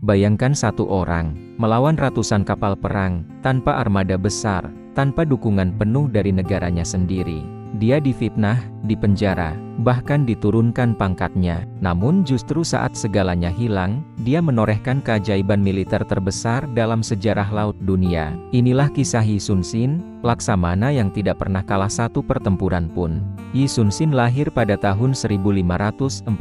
Bayangkan satu orang melawan ratusan kapal perang, tanpa armada besar, tanpa dukungan penuh dari negaranya sendiri. Dia difitnah, dipenjara, bahkan diturunkan pangkatnya. Namun justru saat segalanya hilang, dia menorehkan keajaiban militer terbesar dalam sejarah laut dunia. Inilah kisah Yi Sun Sin, laksamana yang tidak pernah kalah satu pertempuran pun. Yi Sun Sin lahir pada tahun 1545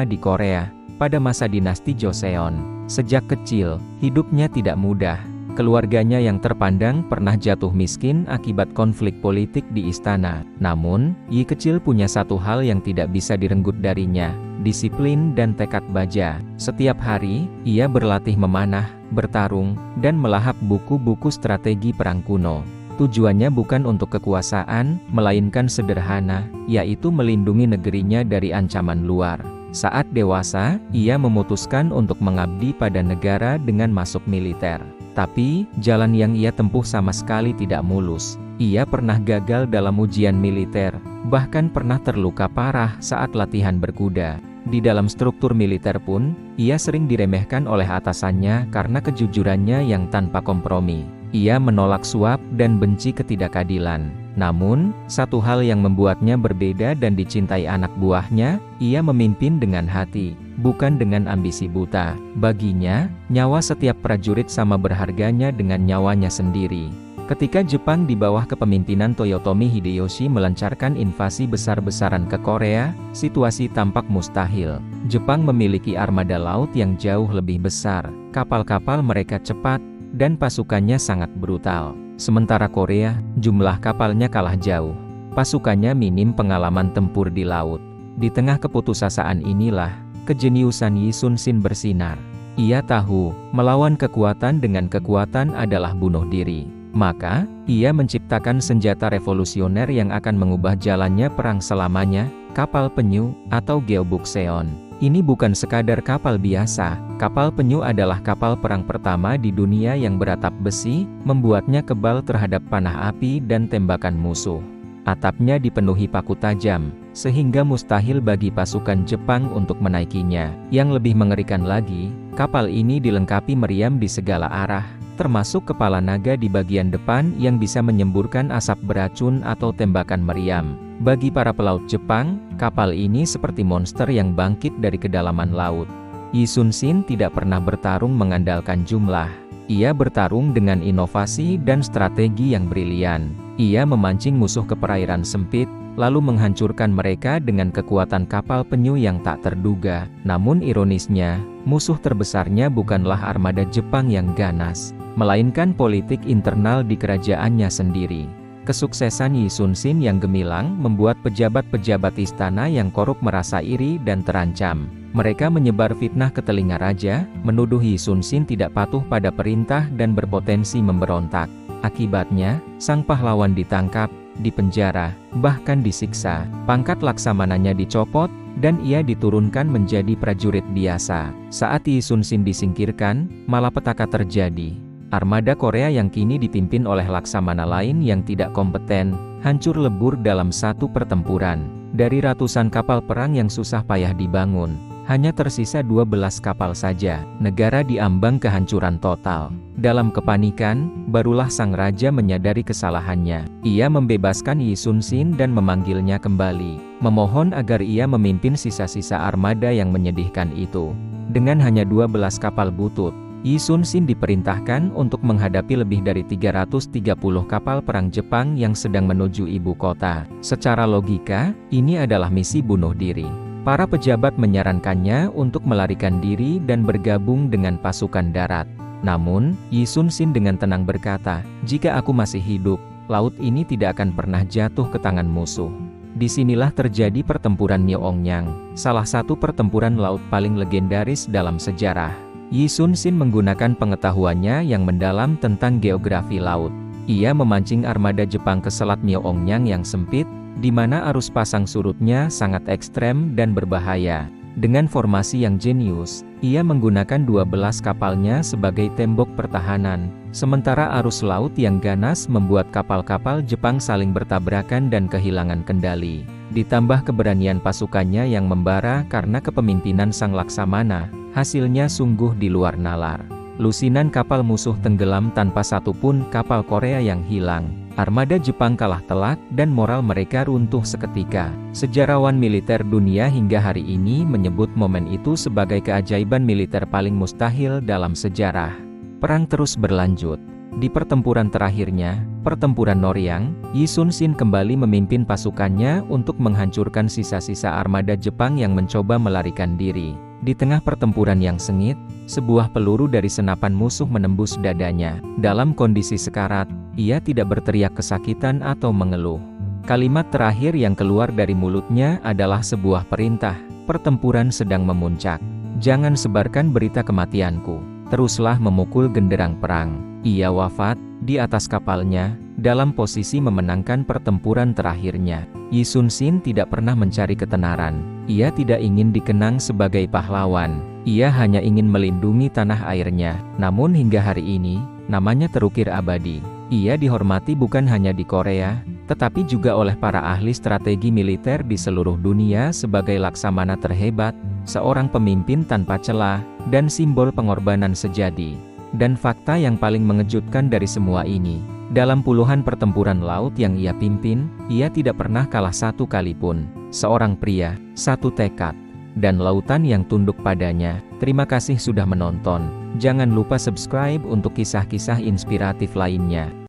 di Korea, pada masa dinasti Joseon. Sejak kecil, hidupnya tidak mudah. Keluarganya yang terpandang pernah jatuh miskin akibat konflik politik di istana. Namun, Yi kecil punya satu hal yang tidak bisa direnggut darinya, disiplin dan tekad baja. Setiap hari, ia berlatih memanah, bertarung, dan melahap buku-buku strategi perang kuno. Tujuannya bukan untuk kekuasaan, melainkan sederhana, yaitu melindungi negerinya dari ancaman luar. Saat dewasa, ia memutuskan untuk mengabdi pada negara dengan masuk militer. Tapi, jalan yang ia tempuh sama sekali tidak mulus. Ia pernah gagal dalam ujian militer, bahkan pernah terluka parah saat latihan berkuda. Di dalam struktur militer pun, ia sering diremehkan oleh atasannya karena kejujurannya yang tanpa kompromi. Ia menolak suap dan benci ketidakadilan. Namun, satu hal yang membuatnya berbeda dan dicintai anak buahnya, ia memimpin dengan hati, bukan dengan ambisi buta. Baginya, nyawa setiap prajurit sama berharganya dengan nyawanya sendiri. Ketika Jepang di bawah kepemimpinan Toyotomi Hideyoshi melancarkan invasi besar-besaran ke Korea, situasi tampak mustahil. Jepang memiliki armada laut yang jauh lebih besar, kapal-kapal mereka cepat, dan pasukannya sangat brutal. Sementara Korea, jumlah kapalnya kalah jauh. Pasukannya minim pengalaman tempur di laut. Di tengah keputusasaan inilah, kejeniusan Yi Sun Sin bersinar. Ia tahu, melawan kekuatan dengan kekuatan adalah bunuh diri. Maka, ia menciptakan senjata revolusioner yang akan mengubah jalannya perang selamanya, kapal penyu, atau Geobukseon. Ini bukan sekadar kapal biasa. Kapal penyu adalah kapal perang pertama di dunia yang beratap besi, membuatnya kebal terhadap panah api dan tembakan musuh. Atapnya dipenuhi paku tajam, sehingga mustahil bagi pasukan Jepang untuk menaikinya. Yang lebih mengerikan lagi, kapal ini dilengkapi meriam di segala arah, termasuk kepala naga di bagian depan yang bisa menyemburkan asap beracun atau tembakan meriam. Bagi para pelaut Jepang, kapal ini seperti monster yang bangkit dari kedalaman laut. Yi Sun Sin tidak pernah bertarung mengandalkan jumlah. Ia bertarung dengan inovasi dan strategi yang brilian. Ia memancing musuh ke perairan sempit, lalu menghancurkan mereka dengan kekuatan kapal penyu yang tak terduga. Namun ironisnya, musuh terbesarnya bukanlah armada Jepang yang ganas, melainkan politik internal di kerajaannya sendiri. Kesuksesan Yi Sun Sin yang gemilang membuat pejabat-pejabat istana yang korup merasa iri dan terancam. Mereka menyebar fitnah ke telinga raja, menuduh Yi Sun Sin tidak patuh pada perintah dan berpotensi memberontak. Akibatnya, sang pahlawan ditangkap, dipenjara, bahkan disiksa. Pangkat laksamananya dicopot, dan ia diturunkan menjadi prajurit biasa. Saat Yi Sun Sin disingkirkan, malapetaka terjadi. Armada Korea yang kini dipimpin oleh laksamana lain yang tidak kompeten, hancur lebur dalam satu pertempuran. Dari ratusan kapal perang yang susah payah dibangun, hanya tersisa 12 kapal saja. Negara diambang kehancuran total. Dalam kepanikan, barulah sang raja menyadari kesalahannya. Ia membebaskan Yi Sun Sin dan memanggilnya kembali, memohon agar ia memimpin sisa-sisa armada yang menyedihkan itu. Dengan hanya 12 kapal butut, Yi Sun Sin diperintahkan untuk menghadapi lebih dari 330 kapal perang Jepang yang sedang menuju ibu kota. Secara logika, ini adalah misi bunuh diri. Para pejabat menyarankannya untuk melarikan diri dan bergabung dengan pasukan darat. Namun, Yi Sun Sin dengan tenang berkata, "Jika aku masih hidup, laut ini tidak akan pernah jatuh ke tangan musuh." Disinilah terjadi pertempuran Myeongnang, salah satu pertempuran laut paling legendaris dalam sejarah. Yi Sun Sin menggunakan pengetahuannya yang mendalam tentang geografi laut. Ia memancing armada Jepang ke Selat Myeongnang yang sempit, di mana arus pasang surutnya sangat ekstrem dan berbahaya. Dengan formasi yang jenius, Ia menggunakan 12 kapalnya sebagai tembok pertahanan, sementara arus laut yang ganas membuat kapal-kapal Jepang saling bertabrakan dan kehilangan kendali. Ditambah keberanian pasukannya yang membara karena kepemimpinan Sang Laksamana, hasilnya sungguh di luar nalar. Lusinan kapal musuh tenggelam tanpa satupun kapal Korea yang hilang. Armada Jepang kalah telak dan moral mereka runtuh seketika. Sejarawan militer dunia hingga hari ini menyebut momen itu sebagai keajaiban militer paling mustahil dalam sejarah. Perang terus berlanjut. Di pertempuran terakhirnya, pertempuran Noryang, Yi Sun-shin kembali memimpin pasukannya untuk menghancurkan sisa-sisa armada Jepang yang mencoba melarikan diri. Di tengah pertempuran yang sengit, sebuah peluru dari senapan musuh menembus dadanya. Dalam kondisi sekarat, ia tidak berteriak kesakitan atau mengeluh. Kalimat terakhir yang keluar dari mulutnya adalah sebuah perintah. Pertempuran sedang memuncak. Jangan sebarkan berita kematianku. Teruslah memukul genderang perang. Ia wafat di atas kapalnya, dalam posisi memenangkan pertempuran terakhirnya. Yi Sun-shin tidak pernah mencari ketenaran. Ia tidak ingin dikenang sebagai pahlawan. Ia hanya ingin melindungi tanah airnya. Namun hingga hari ini, namanya terukir abadi. Ia dihormati bukan hanya di Korea, tetapi juga oleh para ahli strategi militer di seluruh dunia sebagai laksamana terhebat, seorang pemimpin tanpa celah, dan simbol pengorbanan sejati. Dan fakta yang paling mengejutkan dari semua ini, dalam puluhan pertempuran laut yang ia pimpin, ia tidak pernah kalah satu kali pun. Seorang pria, satu tekad, dan lautan yang tunduk padanya. Terima kasih sudah menonton. Jangan lupa subscribe untuk kisah-kisah inspiratif lainnya.